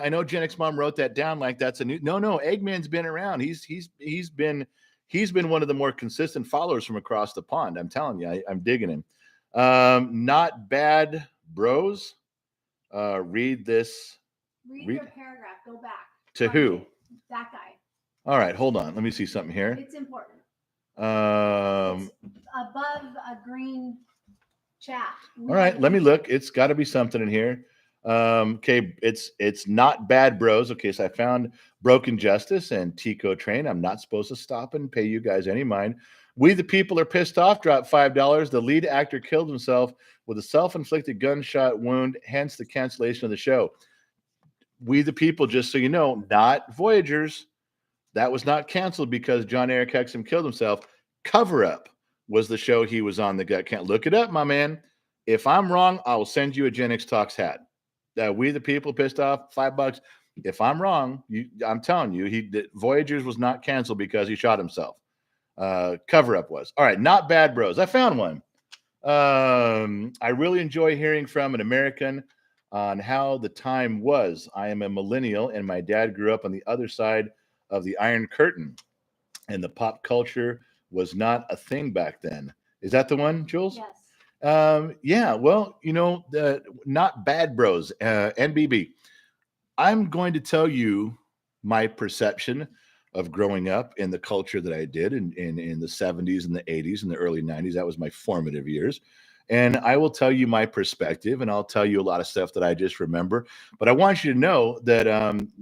I know Gen X Mom wrote that down like that's a new. No, Eggman's been around. He's been one of the more consistent followers from across the pond. I'm telling you, I'm digging him. Not bad, bros. Read this. Read the paragraph. Go back. To who? That guy. All right, hold on. Let me see something here. It's important. It's above a green chat. All right, let me look. It's got to be something in here. Okay, it's not Bad Bros. Okay, so I found Broken Justice and Tico Train. I'm not supposed to stop and pay you guys any mind. We the People Are Pissed Off dropped $5. The lead actor killed himself with a self-inflicted gunshot wound, hence the cancellation of the show. We the People, just so you know, not Voyagers. That was not canceled because John Eric Hexum killed himself. Cover Up was the show he was on that got canceled. Look it up, my man. If I'm wrong, I will send you a Gen X Talks hat. We the People Pissed Off, $5. If I'm wrong, I'm telling you, Voyagers was not canceled because he shot himself. Cover Up was. All right, not Bad Bros. I found one. I really enjoy hearing from an American on how the time was. I am a millennial, and my dad grew up on the other side of the Iron Curtain, and the pop culture was not a thing back then. Is that the one, Jules? Yes. Yeah, well, not Bad Bros, NBB. I'm going to tell you my perception of growing up in the culture that I did in the 70s and the 80s and the early 90s. That was my formative years. And I will tell you my perspective, and I'll tell you a lot of stuff that I just remember. But I want you to know that,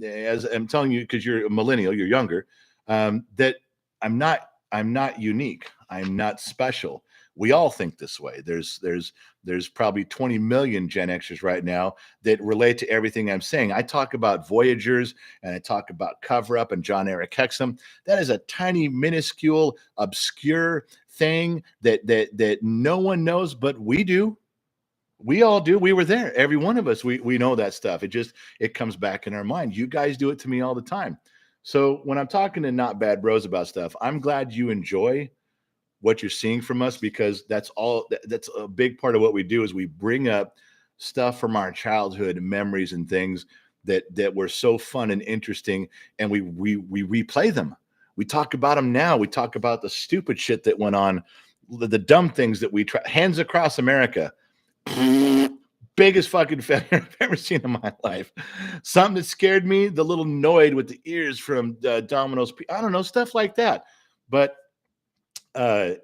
as I'm telling you, because you're a millennial, you're younger, that I'm not unique. I'm not special. We all think this way. There's probably 20 million Gen Xers right now that relate to everything I'm saying. I talk about Voyagers and I talk about Cover Up and John Eric Hexum. That is a tiny, minuscule, obscure thing that no one knows, but we do. We all do. We were there. Every one of us, we know that stuff. It comes back in our mind. You guys do it to me all the time. So when I'm talking to Not Bad Bros about stuff, I'm glad you enjoy what you're seeing from us, because that's a big part of what we do is we bring up stuff from our childhood memories and things that were so fun and interesting, and we replay them. We talk about them now. We talk about the stupid shit that went on, the dumb things that we try. Hands Across America, biggest fucking failure I've ever seen in my life. Something that scared me, the little Noid with the ears from Domino's. I don't know, stuff like that. But uh,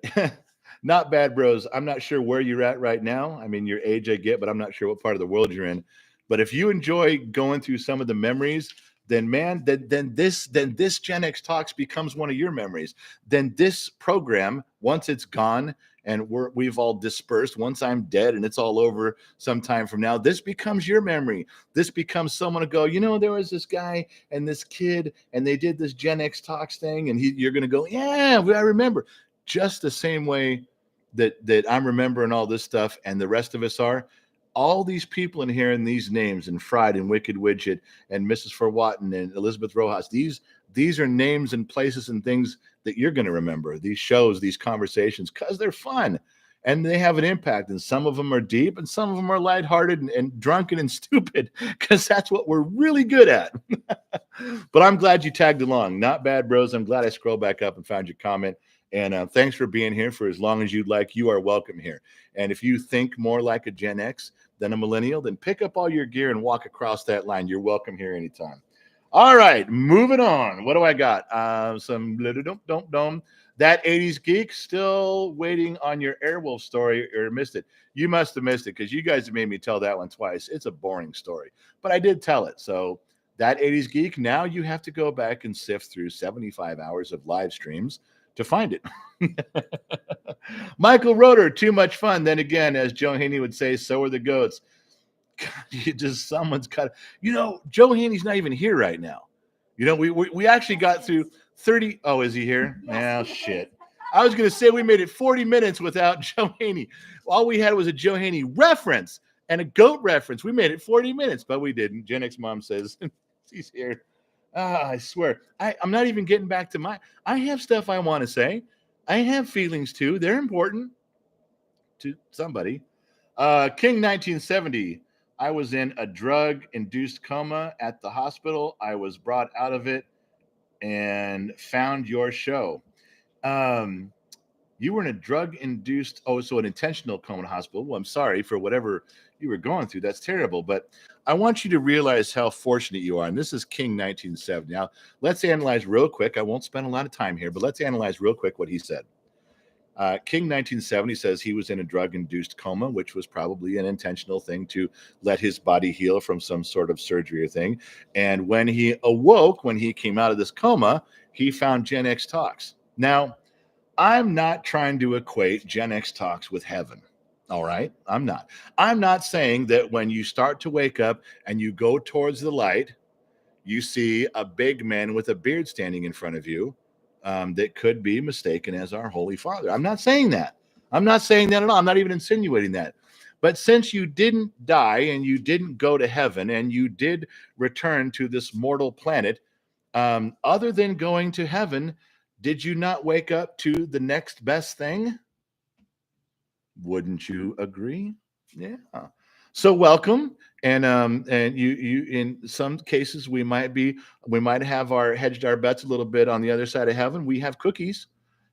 Not Bad Bros. I'm not sure where you're at right now. I mean, your age I get, but I'm not sure what part of the world you're in. But if you enjoy going through some of the memories, then man, then this Gen X Talks becomes one of your memories. Then this program, once it's gone and we've all dispersed, once I'm dead and it's all over sometime from now, this becomes your memory. This becomes someone to go, there was this guy and this kid and they did this Gen X Talks thing, and you're going to go, yeah, I remember. Just the same way that I'm remembering all this stuff and the rest of us are. All these people in here and these names and Fried and Wicked Widget and Mrs. Forwatton and Elizabeth Rojas, these are names and places and things that you're going to remember. These shows, these conversations, because they're fun and they have an impact. And some of them are deep and some of them are lighthearted and drunken and stupid, because that's what we're really good at. But I'm glad you tagged along. Not Bad Bros. I'm glad I scrolled back up and found your comment. And thanks for being here for as long as you'd like. You are welcome here. And if you think more like a Gen X than a millennial, then pick up all your gear and walk across that line. You're welcome here anytime. All right, moving on. What do I got? Some dum. That 80s geek, still waiting on your Airwolf story, or missed it. You must have missed it because you guys have made me tell that one twice. It's a boring story, but I did tell it. So that 80s geek, now you have to go back and sift through 75 hours of live streams to find it. Michael Roeder, too much fun. Then again, as Joe Haney would say, so are the goats. God, someone's got, Joe Haney's not even here right now. We actually got through 30. Oh, is he here? Yes. Oh, shit. I was going to say we made it 40 minutes without Joe Haney. All we had was a Joe Haney reference and a goat reference. We made it 40 minutes, but we didn't. Gen X Mom says he's here. I swear, I'm not even getting back to I have stuff I want to say. I have feelings too. They're important to somebody. King 1970. I was in a drug-induced coma at the hospital. I was brought out of it and found your show. You were in a drug-induced, so an intentional coma in a hospital. Well, I'm sorry for whatever you were going through. That's terrible. But I want you to realize how fortunate you are. And this is King 1970. Now, let's analyze real quick. I won't spend a lot of time here, but let's analyze real quick what he said. King 1970 says he was in a drug-induced coma, which was probably an intentional thing to let his body heal from some sort of surgery or thing. And when he awoke, when he came out of this coma, he found Gen X Talks. Now, I'm not trying to equate Gen X Talks with heaven. All right. I'm not. I'm not saying that when you start to wake up and you go towards the light, you see a big man with a beard standing in front of you that could be mistaken as our Holy Father. I'm not saying that. I'm not saying that at all. I'm not even insinuating that. But since you didn't die and you didn't go to heaven and you did return to this mortal planet, other than going to heaven, did you not wake up to the next best thing? Wouldn't you agree? Yeah. So welcome. And you in some cases we might have our hedged our bets a little bit on the other side of heaven. We have cookies.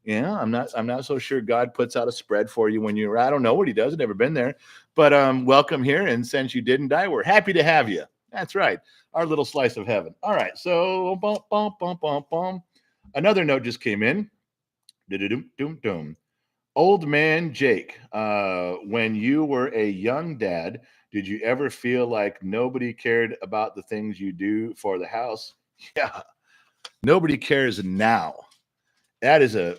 Yeah, I'm not so sure God puts out a spread for you when you're I don't know what he does. I've never been there. But welcome here. And since you didn't die, we're happy to have you. That's right. Our little slice of heaven. All right. So bum, bum, bum, bum, bum. Another note just came in. Doom, doom, doom. Old man Jake, when you were a young dad, did you ever feel like nobody cared about the things you do for the house? Yeah, nobody cares now. That is a,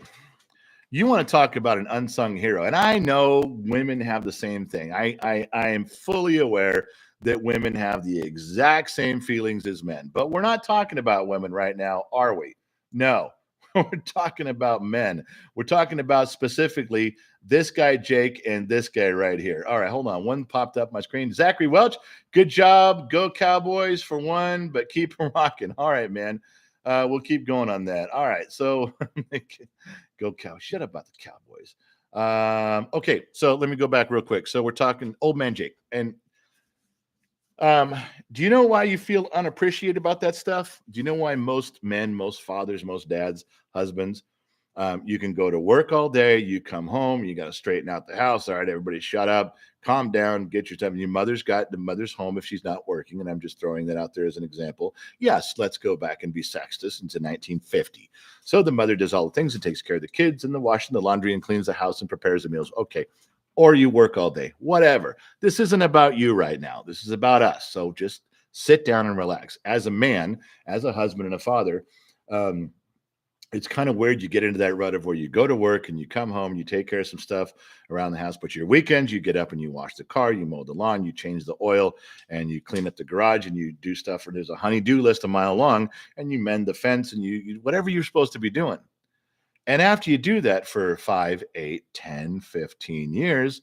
you want to talk about an unsung hero. And I know women have the same thing. I am fully aware that women have the exact same feelings as men, but we're not talking about women right now, are we? No, we're talking about men. We're talking about specifically this guy, Jake, and this guy right here. All right, hold on. One popped up my screen. Zachary Welch, good job. Go Cowboys for one, but keep rocking. All right, man. We'll keep going on that. All right. So go Cow. Shut up about the Cowboys. Okay, so let me go back real quick. So we're talking old man Jake. And um, do you know why you feel unappreciated about that stuff? Do you know why most men, most fathers, most dads, husbands, you can go to work all day, you come home, you got to straighten out the house. All right, everybody shut up, calm down, get your time. Your mother's home if she's not working. And I'm just throwing that out there as an example. Yes, let's go back and be sexist into 1950. So the mother does all the things and takes care of the kids and the washing, the laundry, and cleans the house and prepares the meals. Okay. Or you work all day, whatever. This isn't about you right now. This is about us. So just sit down and relax. As a man, as a husband and a father, um, it's kind of weird. You get into that rut of where you go to work and you come home, you take care of some stuff around the house, but your weekends, you get up and you wash the car, you mow the lawn, you change the oil, and you clean up the garage and you do stuff. And there's a honey-do list a mile long, and you mend the fence and you whatever you're supposed to be doing. And after you do that for 5, 8, 10, 15 years,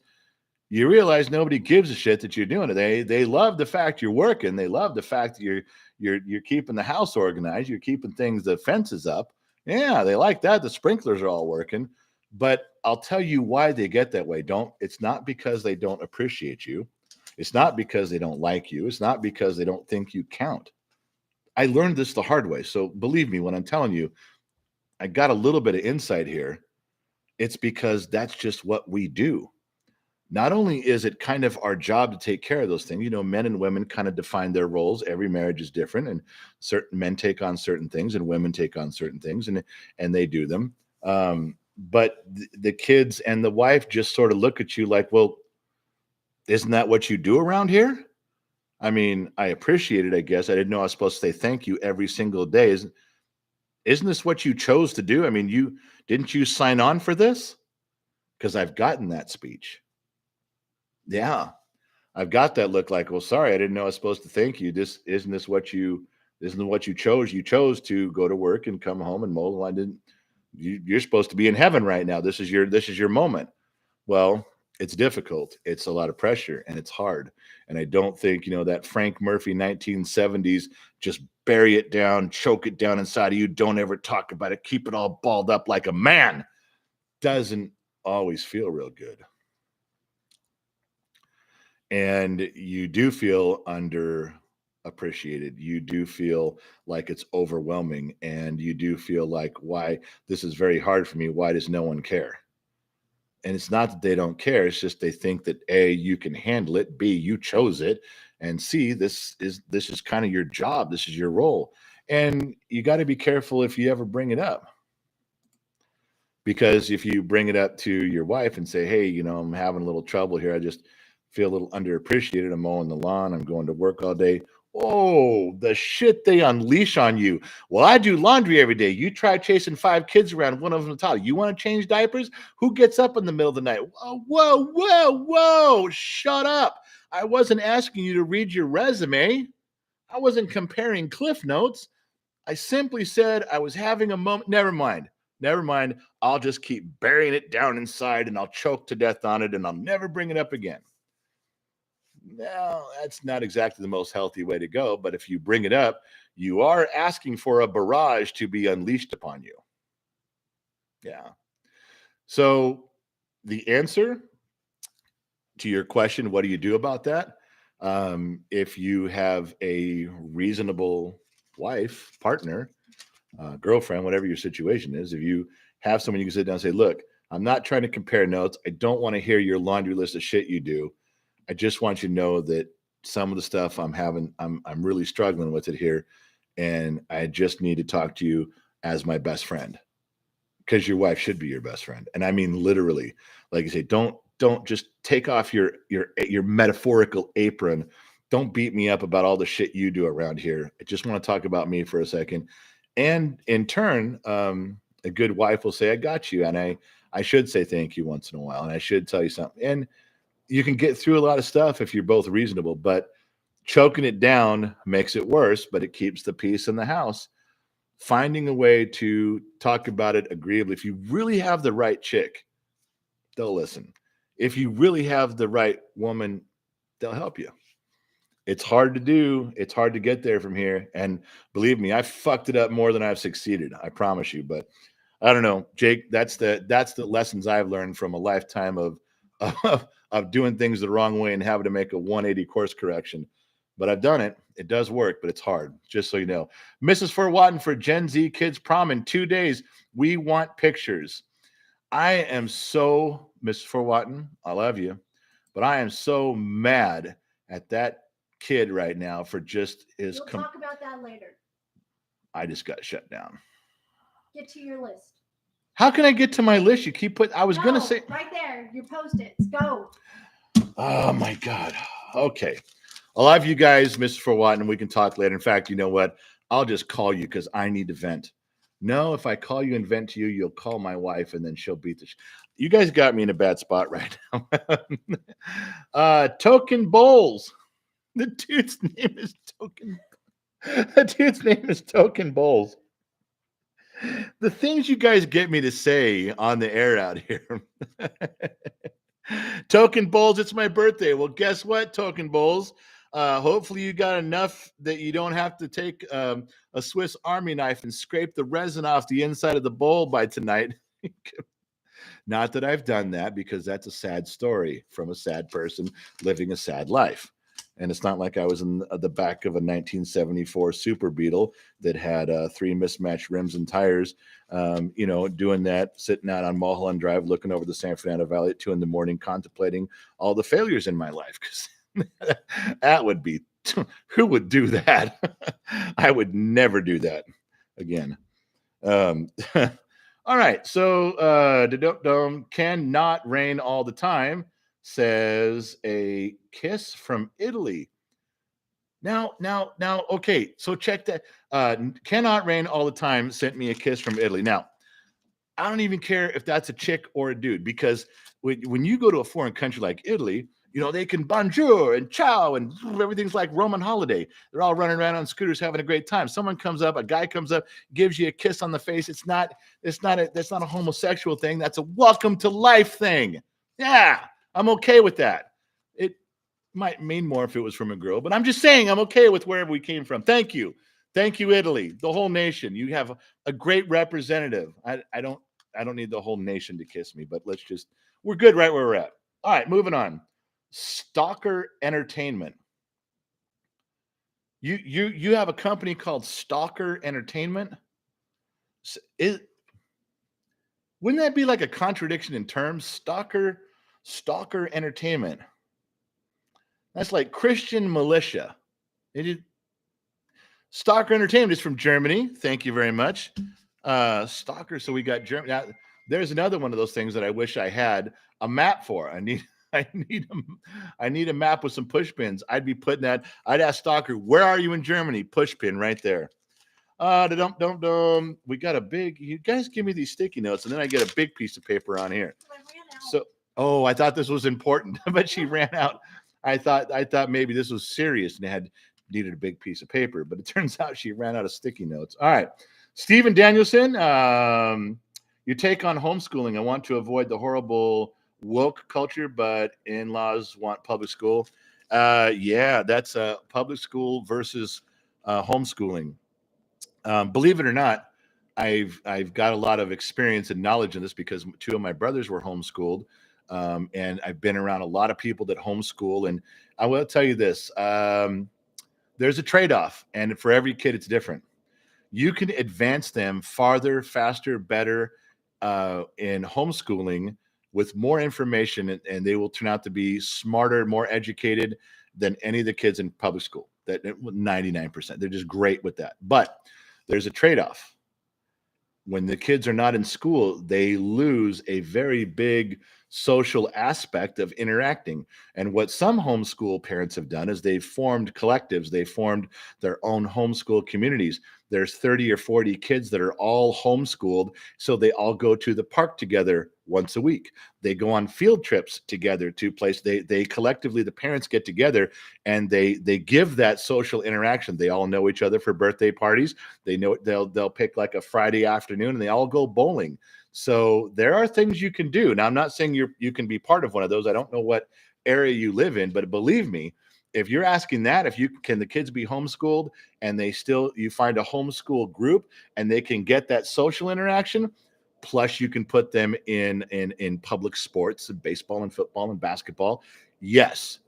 you realize nobody gives a shit that you're doing it. They love the fact you're working. They love the fact that you're keeping the house organized. You're keeping things, the fences up. Yeah, they like that. The sprinklers are all working. But I'll tell you why they get that way. It's not because they don't appreciate you. It's not because they don't like you. It's not because they don't think you count. I learned this the hard way. So believe me when I'm telling you, I got a little bit of insight here. It's because that's just what we do. Not only is it kind of our job to take care of those things, men and women kind of define their roles. Every marriage is different, and certain men take on certain things, and women take on certain things, and they do them. But the kids and the wife just sort of look at you like, well, isn't that what you do around here? I mean, I appreciate it, I guess. I didn't know I was supposed to say thank you every single day. Isn't this what you chose to do? I mean, didn't you sign on for this? Because I've gotten that speech. Yeah. I've got that look like, well, sorry, I didn't know I was supposed to thank you. Isn't what you chose? You chose to go to work and come home and mow the lawn. You're supposed to be in heaven right now. This is your moment. Well, it's difficult. It's a lot of pressure and it's hard. And I don't think, that Frank Murphy 1970s, just bury it down, choke it down inside of you. Don't ever talk about it. Keep it all balled up like a man. Doesn't always feel real good. And you do feel underappreciated. You do feel like it's overwhelming, and you do feel like, why this is very hard for me. Why does no one care? And it's not that they don't care. It's just they think that A, you can handle it, B, you chose it, and C, this is kind of your job. This is your role. And you got to be careful if you ever bring it up. Because if you bring it up to your wife and say, hey, I'm having a little trouble here. I just feel a little underappreciated. I'm mowing the lawn. I'm going to work all day. Oh, the shit they unleash on you. Well, I do laundry every day. You try chasing 5 kids around, one of them a toddler. You want to change diapers? Who gets up in the middle of the night? Whoa. Shut up. I wasn't asking you to read your resume. I wasn't comparing cliff notes. I simply said I was having a moment. Never mind. I'll just keep burying it down inside and I'll choke to death on it and I'll never bring it up again. No, that's not exactly the most healthy way to go. But if you bring it up, you are asking for a barrage to be unleashed upon you. Yeah. So the answer to your question, what do you do about that? If you have a reasonable wife, partner, girlfriend, whatever your situation is, if you have someone you can sit down and say, look, I'm not trying to compare notes. I don't want to hear your laundry list of shit you do. I just want you to know that some of the stuff I'm really struggling with it here. And I just need to talk to you as my best friend, because your wife should be your best friend. And I mean, literally, like I say, don't just take off your metaphorical apron. Don't beat me up about all the shit you do around here. I just want to talk about me for a second. And in turn, a good wife will say, I got you. And I should say thank you once in a while. And I should tell you something. And you can get through a lot of stuff if you're both reasonable, but choking it down makes it worse, but it keeps the peace in the house. Finding a way to talk about it agreeably. If you really have the right chick, they'll listen. If you really have the right woman, they'll help you. It's hard to do. It's hard to get there from here. And believe me, I fucked it up more than I've succeeded. I promise you. But I don't know, Jake, that's the lessons I've learned from a lifetime of doing things the wrong way and having to make a 180 course correction. But I've done it. It does work, but it's hard, just so you know. Mrs. Fort Watton for Gen Z Kids Prom in 2 days. We want pictures. I am so, Mrs. Fort Watton, I love you, but I am so mad at that kid right now for just his. We'll talk about that later. I just got shut down. Get to your list. How can I get to my list? You keep putting. I was going to say. Right there, your Post-its. Go. Oh, my God. Okay. I love you guys, Mr. Fort Watton, and we can talk later. In fact, you know what? I'll just call you because I need to vent. No, if I call you and vent to you, you'll call my wife and then she'll beat the You guys got me in a bad spot right now. Token Bowls. The dude's name is Token. The dude's name is Token Bowls. The things you guys get me to say on the air out here. Token Bowls, it's my birthday. Well, guess what, Token Bowls? Hopefully you got enough that you don't have to take a Swiss Army knife and scrape the resin off the inside of the bowl by tonight. Not that I've done that, because that's a sad story from a sad person living a sad life. And it's not like I was in the back of a 1974 Super Beetle that had 3 mismatched rims and tires, doing that, sitting out on Mulholland Drive, looking over the San Fernando Valley at 2 a.m, contemplating all the failures in my life. Because that would be, who would do that? I would never do that again. All right. So, cannot rain all the time, says a kiss from Italy. Now, okay. So check that. Cannot rain all the time sent me a kiss from Italy. Now, I don't even care if that's a chick or a dude, because when you go to a foreign country like Italy, they can bonjour and ciao and everything's like Roman holiday. They're all running around on scooters having a great time. Someone comes up, a guy comes up, gives you a kiss on the face. That's not a homosexual thing. That's a welcome to life thing. Yeah, I'm okay with that. It might mean more if it was from a girl, but I'm just saying I'm okay with wherever we came from. Thank you, Italy, the whole nation. You have a great representative. I don't need the whole nation to kiss me, but we're good right where we're at. All right, moving on. Stalker Entertainment. You have a company called Stalker Entertainment? Wouldn't that be like a contradiction in terms? Stalker Entertainment. That's like Christian militia. Stalker Entertainment is from Germany. Thank you very much. Stalker. So we got Germany. There's another one of those things that I wish I had a map for. I need a map with some push pins. I'd be putting that. I'd ask Stalker, where are you in Germany? Push pin right there. We got a big. You guys give me these sticky notes, and then I get a big piece of paper on here. So, oh, I thought this was important, but she ran out. I thought maybe this was serious and needed a big piece of paper, but it turns out she ran out of sticky notes. All right, Stephen Danielson, your take on homeschooling. I want to avoid the horrible woke culture, but in-laws want public school. Yeah, that's public school versus homeschooling. Believe it or not, I've got a lot of experience and knowledge in this because two of my brothers were homeschooled, and I've been around a lot of people that homeschool. And I will tell you this: there's a trade-off, and for every kid, it's different. You can advance them farther, faster, better in homeschooling with more information, and they will turn out to be smarter, more educated than any of the kids in public school. That 99%, they're just great with that. But there's a trade-off. When the kids are not in school, they lose a very big social aspect of interacting. And what some homeschool parents have done is they've formed collectives, they formed their own homeschool communities. There's 30 or 40 kids that are all homeschooled, so they all go to the park together once a week. They go on field trips together to places. They collectively, the parents get together and they give that social interaction. They all know each other for birthday parties. They know they'll pick like a Friday afternoon and they all go bowling. So there are things you can do. Now, I'm not saying you can be part of one of those. I don't know what area you live in, but believe me, if you're asking that, if you can the kids be homeschooled and you find a homeschool group and they can get that social interaction, plus you can put them in public sports, baseball and football and basketball. Yes,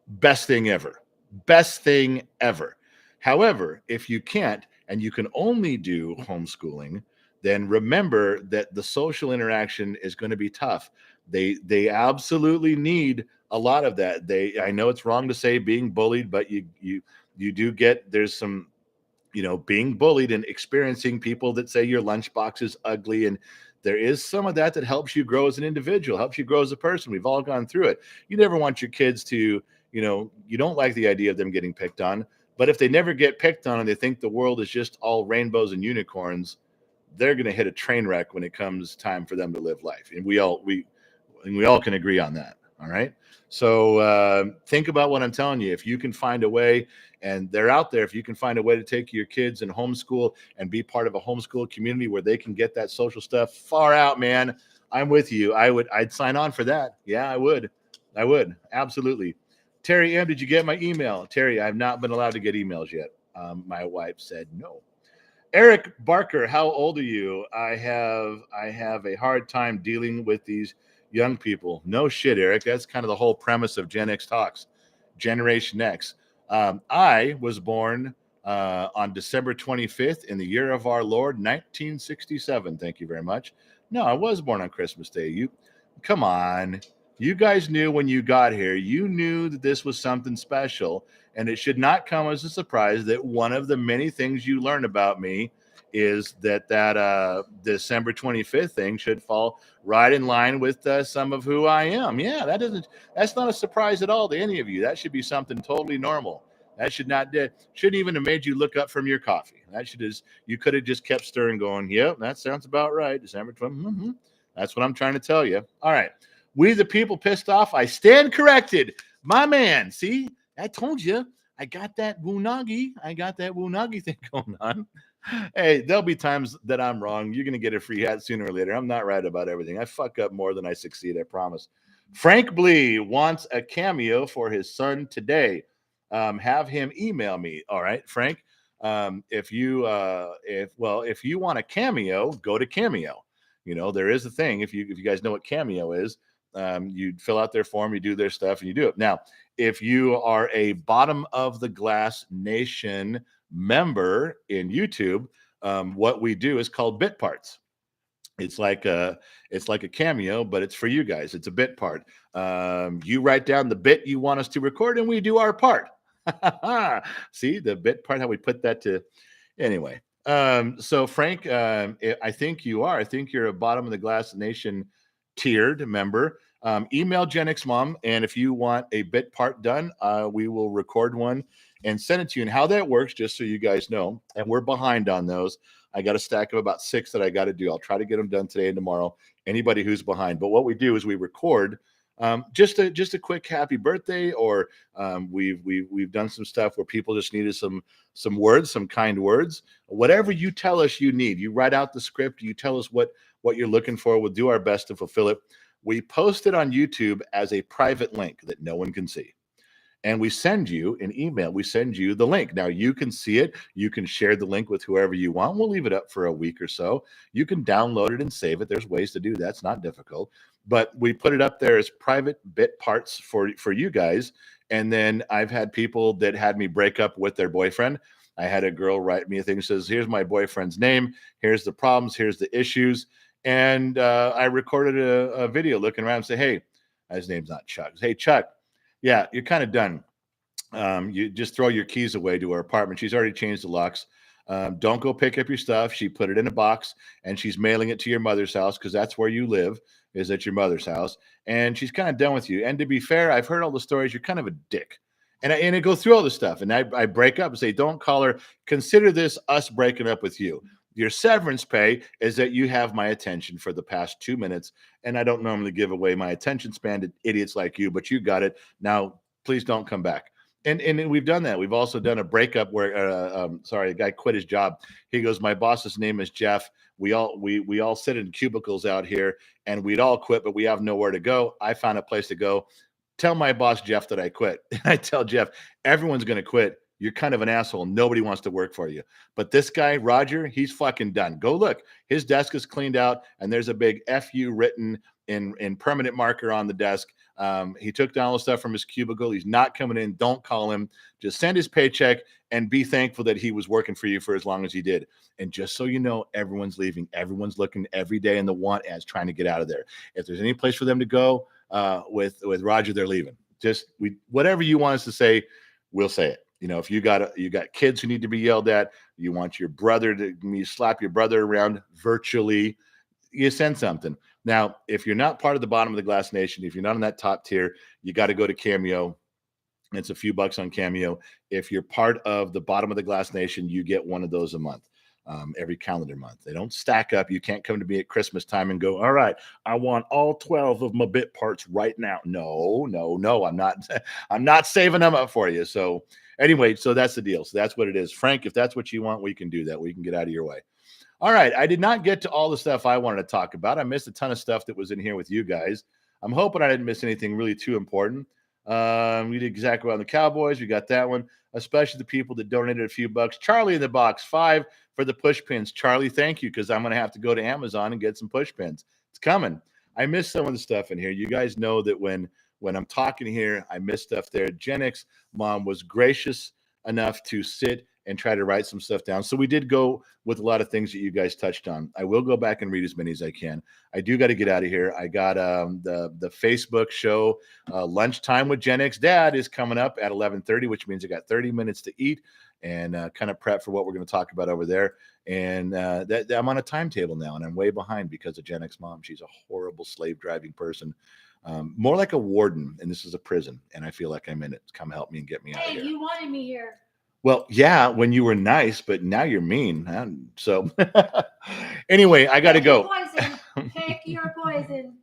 best thing ever. Best thing ever. However, if you can't and you can only do homeschooling, then remember that the social interaction is going to be tough. They absolutely need a lot of that. I know it's wrong to say being bullied, but you do get there's some being bullied and experiencing people that say your lunchbox is ugly. And there is some of that helps you grow as an individual, helps you grow as a person. We've all gone through it. You never want your kids to, you don't like the idea of them getting picked on, but if they never get picked on and they think the world is just all rainbows and unicorns, they're going to hit a train wreck when it comes time for them to live life. And we all can agree on that. All right. So think about what I'm telling you. If you can find a way, and they're out there, if you can find a way to take your kids and homeschool and be part of a homeschool community where they can get that social stuff, far out, man. I'm with you. I'd sign on for that. Yeah, I would. Absolutely. Terry M, did you get my email? Terry, I've not been allowed to get emails yet. My wife said no. Eric Barker, how old are you? I have a hard time dealing with these young people. No shit, Eric. That's kind of the whole premise of Gen X Talks, Generation X. I was born on December 25th in the year of our Lord, 1967. Thank you very much. No, I was born on Christmas Day. Come on. You guys knew when you got here, you knew that this was something special, and it should not come as a surprise that one of the many things you learn about me is that December 25th thing should fall right in line with some of who I am. Yeah, that's not a surprise at all to any of you. That should be something totally normal. That shouldn't even have made you look up from your coffee. You could have just kept stirring going, yep, that sounds about right. December 20th. Mm-hmm. That's what I'm trying to tell you. All right. We the people pissed off. I stand corrected. My man. See, I told you. I got that Woonagi thing going on. Hey, there'll be times that I'm wrong. You're going to get a free hat sooner or later. I'm not right about everything. I fuck up more than I succeed, I promise. Frank Blee wants a cameo for his son today. Have him email me. All right, Frank. If you want a cameo, go to Cameo. There is a thing. If you guys know what Cameo is, you fill out their form, you do their stuff, and you do it. Now, if you are a Bottom of the Glass Nation member in YouTube, what we do is called bit parts. It's like a cameo, but it's for you guys. It's a bit part. You write down the bit you want us to record, and we do our part. See the bit part? How we put that to anyway. So Frank, I think you are. I think you're a Bottom of the Glass Nation tiered member. Email Gen X Mom, and if you want a bit part done, we will record one and send it to you. And how that works, just so you guys know, and we're behind on those. I got a stack of about 6 that I got to do. I'll try to get them done today and tomorrow. Anybody who's behind, but what we do is we record just a quick happy birthday, or we've done some stuff where people just needed some words, some kind words. Whatever you tell us you need, you write out the script, you tell us what you're looking for. We'll do our best to fulfill it. We post it on YouTube as a private link that no one can see. And we send you an email. We send you the link. Now you can see it. You can share the link with whoever you want. We'll leave it up for a week or so. You can download it and save it. There's ways to do that. It's not difficult. But we put it up there as private bit parts for you guys. And then I've had people that had me break up with their boyfriend. I had a girl write me a thing that says, here's my boyfriend's name. Here's the problems. Here's the issues. And I recorded a video looking around and say, hey, his name's not Chuck. Hey, Chuck, yeah, you're kind of done. You just throw your keys away to her apartment. She's already changed the locks. Don't go pick up your stuff. She put it in a box and she's mailing it to your mother's house, because that's where you live, is at your mother's house. And she's kind of done with you. And to be fair, I've heard all the stories. You're kind of a dick. And I go through all this stuff, and I break up and say, don't call her. Consider this us breaking up with you. Your severance pay is that you have my attention for the past 2 minutes, and I don't normally give away my attention span to idiots like you, but you got it. Now, please don't come back. And we've done that. We've also done a breakup where, a guy quit his job. He goes, my boss's name is Jeff. We all sit in cubicles out here, and we'd all quit, but we have nowhere to go. I found a place to go. Tell my boss, Jeff, that I quit. And I tell Jeff, everyone's going to quit. You're kind of an asshole. Nobody wants to work for you. But this guy, Roger, he's fucking done. Go look. His desk is cleaned out, and there's a big FU written in permanent marker on the desk. He took down all the stuff from his cubicle. He's not coming in. Don't call him. Just send his paycheck and be thankful that he was working for you for as long as he did. And just so you know, everyone's leaving. Everyone's looking every day in the want ads trying to get out of there. If there's any place for them to go with Roger, they're leaving. Just whatever you want us to say, we'll say it. You know, if you got kids who need to be yelled at, you want your brother you slap your brother around virtually, you send something. Now, if you're not part of the Bottom of the Glass Nation, if you're not in that top tier, you got to go to Cameo. It's a few bucks on Cameo. If you're part of the Bottom of the Glass Nation, you get one of those a month. Every calendar month. They don't stack up. You can't come to me at Christmas time and go, all right, I want all 12 of my bit parts right now. No, I'm not saving them up for you. So anyway, so that's the deal. So that's what it is. Frank, if that's what you want, we can do that. We can get out of your way. All right. I did not get to all the stuff I wanted to talk about. I missed a ton of stuff that was in here with you guys. I'm hoping I didn't miss anything really too important. We did exactly on the Cowboys. We got that one, especially the people that donated a few bucks. Charlie in the box, 5 for the push pins. Charlie, thank you, because I'm going to have to go to Amazon and get some push pins. It's coming. I missed some of the stuff in here. You guys know that when I'm talking here, I miss stuff there. Gen X Mom was gracious enough to sit and try to write some stuff down. So we did go with a lot of things that you guys touched on. I will go back and read as many as I can. I do got to get out of here. I got the Facebook show, Lunchtime with Gen X Dad is coming up at 11:30, which means I got 30 minutes to eat and kind of prep for what we're going to talk about over there. And that I'm on a timetable now, and I'm way behind because of Gen X Mom. She's a horrible slave driving person. More like a warden, and this is a prison, and I feel like I'm in it. Come help me and get me out of here. Hey, you wanted me here. Well, yeah, when you were nice, but now you're mean. So anyway, I got to go. Pick your poison.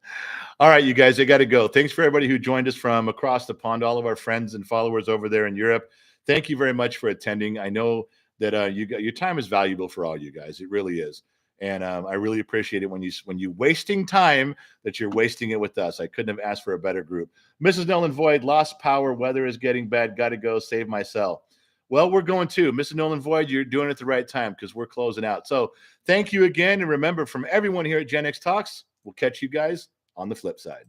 All right, you guys, I got to go. Thanks for everybody who joined us from across the pond, all of our friends and followers over there in Europe. Thank you very much for attending. I know that your time is valuable for all you guys. It really is. And I really appreciate it when you wasting time, that you're wasting it with us. I couldn't have asked for a better group. Mrs. Nolan Void, lost power, weather is getting bad, got to go, save my cell. Well, we're going to. Mrs. Nolan Void, you're doing it at the right time because we're closing out. So thank you again. And remember, from everyone here at Gen X Talks, we'll catch you guys on the flip side.